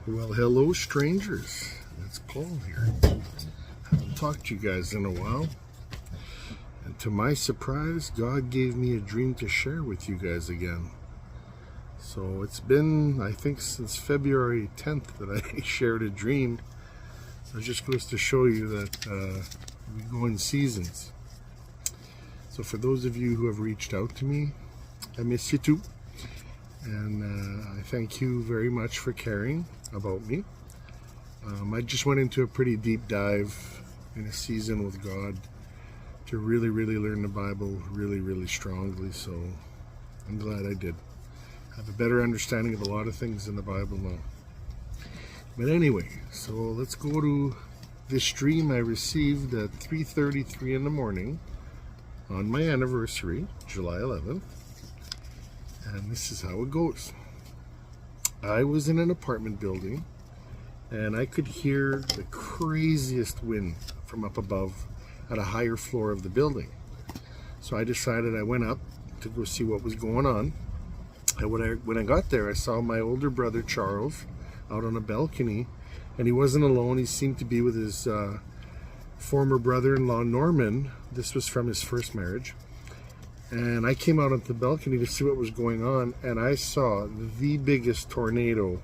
Well, hello, strangers. It's Paul here. Haven't talked to you guys in a while. And to my surprise, God gave me a dream to share with you guys again. So it's been, I think, since February 10th that I shared a dream. So it just goes to show you that we go in seasons. So for those of you who have reached out to me, I miss you too. And I thank you very much for caring about me. I just went into a pretty deep dive in a season with God to really learn the Bible really strongly. So I'm glad I did. I have a better understanding of a lot of things in the Bible now. But anyway, so let's go to this dream I received at 3:33 in the morning on my anniversary, July 11th. And this is how it goes. I was in an apartment building and I could hear the craziest wind from up above at a higher floor of the building. So I decided I went up to go see what was going on. And when I got there, I saw my older brother Charles out on a balcony, and he wasn't alone. He seemed to be with his former brother-in-law Norman. This was from his first marriage. And I came out onto the balcony to see what was going on, and I saw the biggest tornado,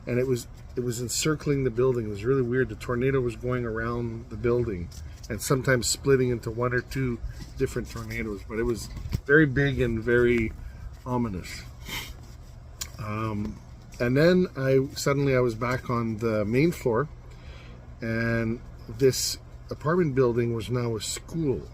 and it was encircling the building. It was really weird. The tornado was going around the building and sometimes splitting into one or two different tornadoes, but it was very big and very ominous. And then I was back on the main floor, and this apartment building was now a school.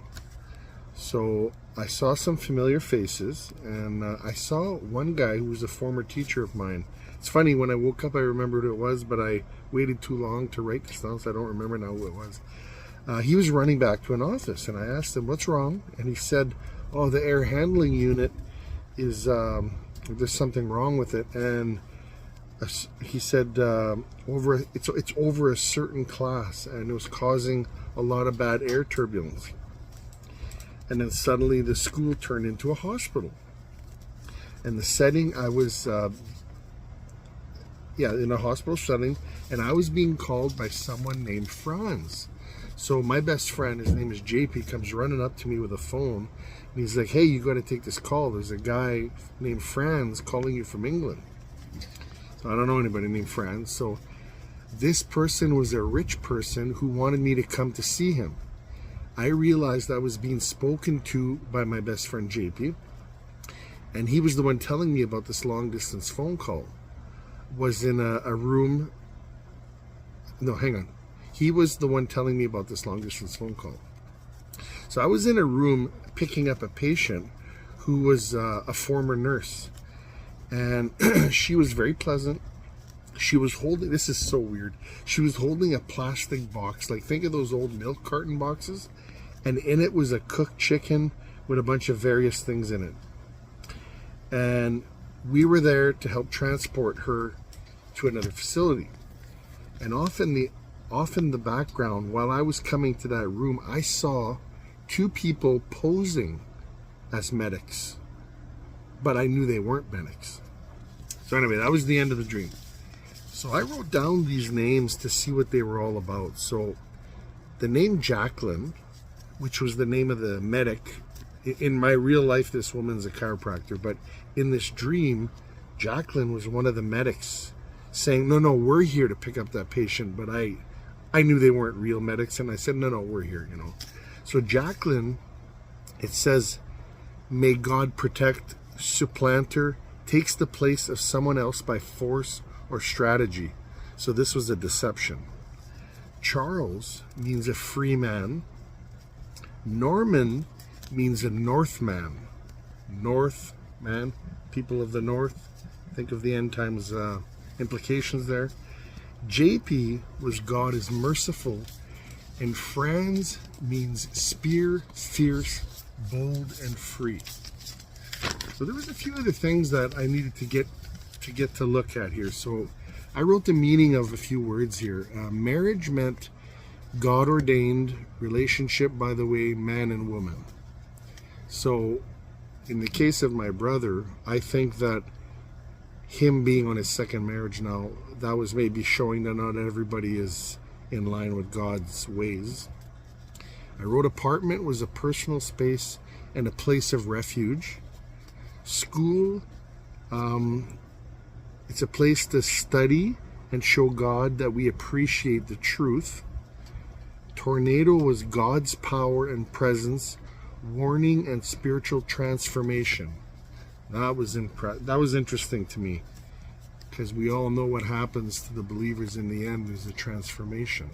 So I saw some familiar faces, and I saw one guy who was a former teacher of mine. It's funny, when I woke up I remembered who it was, but I waited too long to write this down, so I don't remember now who it was. He was running back to an office, and I asked him, "What's wrong?" And he said, "Oh, the air handling unit is, there's something wrong with it." And he said, it's over a certain class, and it was causing a lot of bad air turbulence. And then suddenly the school turned into a hospital. And the setting, I was, in a hospital setting, and I was being called by someone named Franz. So my best friend, his name is JP, comes running up to me with a phone, and he's like, "Hey, you got to take this call. There's a guy named Franz calling you from England." So I don't know anybody named Franz. So this person was a rich person who wanted me to come to see him. I realized I was being spoken to by my best friend JP, and he was the one telling me about this long distance phone call. Was in a room. No, hang on. He was the one telling me about this long distance phone call. So I was in a room picking up a patient who was a former nurse, and she was very pleasant. She was holding, this is so weird, she was holding a plastic box, like think of those old milk carton boxes, and in it was a cooked chicken with a bunch of various things in it. And we were there to help transport her to another facility. And off in the background, while I was coming to that room, I saw two people posing as medics, but I knew they weren't medics. So anyway, that was the end of the dream. So I wrote down these names to see what they were all about. So the name Jacqueline, which was the name of the medic, in my real life this woman's a chiropractor, but in this dream Jacqueline was one of the medics saying, no, we're here to pick up that patient. But I knew they weren't real medics, and I said, no, we're here, So Jacqueline, it says, "May God protect supplanter, takes the place of someone else by force or strategy." So this was a deception. Charles means a free man. Norman means a Northman. Northman, people of the North. Think of the end times implications there. JP was God is merciful, and Franz means spear, fierce, bold, and free. So there was a few other things that I needed to get to look at here. So I wrote the meaning of a few words here. Marriage meant God-ordained relationship by the way, man and woman. So in the case of my brother, I think that him being on his second marriage now, that was maybe showing that not everybody is in line with God's ways. I wrote apartment was a personal space and a place of refuge. School, it's a place to study and show God that we appreciate the truth. Tornado was God's power and presence, warning and spiritual transformation. That was interesting to me, because we all know what happens to the believers in the end is a transformation.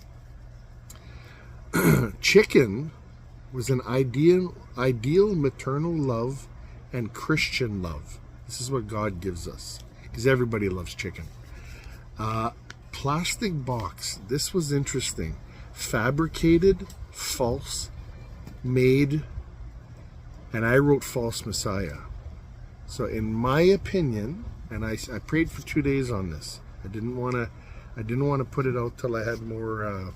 Chicken was an ideal maternal love and Christian love. This is what God gives us, because everybody loves chicken. Plastic box. This was interesting. Fabricated, false, made, and I wrote false Messiah. So in my opinion, and I prayed for 2 days on this. I didn't want to put it out till I had more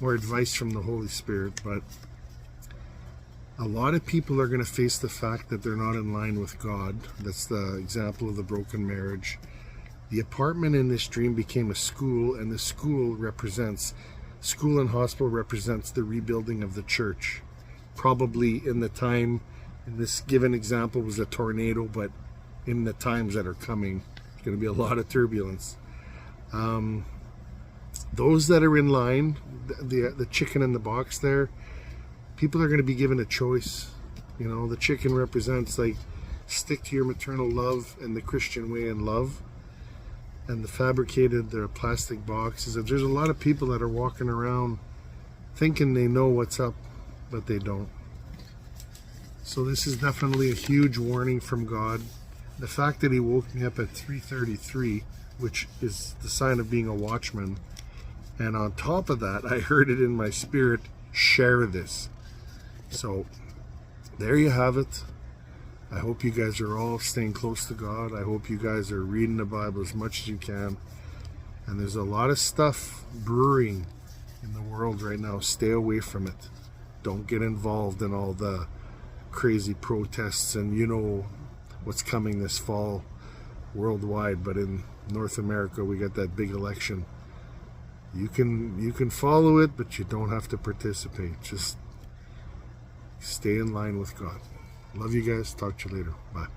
advice from the Holy Spirit, but a lot of people are going to face the fact that they're not in line with God. That's the example of the broken marriage. The apartment in this dream became a school, and the school and hospital represents the rebuilding of the church. Probably in the time, in this given example was a tornado, but in the times that are coming, there's going to be a lot of turbulence. Those that are in line, the chicken in the box there, people are going to be given a choice. You know, the chicken represents like stick to your maternal love and the Christian way in love. And the fabricated, the plastic boxes. There's a lot of people that are walking around thinking they know what's up, but they don't. So this is definitely a huge warning from God. The fact that he woke me up at 3:33, which is the sign of being a watchman. And on top of that, I heard it in my spirit, share this. So there you have it. I hope you guys are all staying close to God. I hope you guys are reading the Bible as much as you can. And there's a lot of stuff brewing in the world right now. Stay away from it. Don't get involved in all the crazy protests, and you know what's coming this fall worldwide. But in North America, we got that big election. You can follow it, but you don't have to participate. Just stay in line with God. Love you guys. Talk to you later. Bye.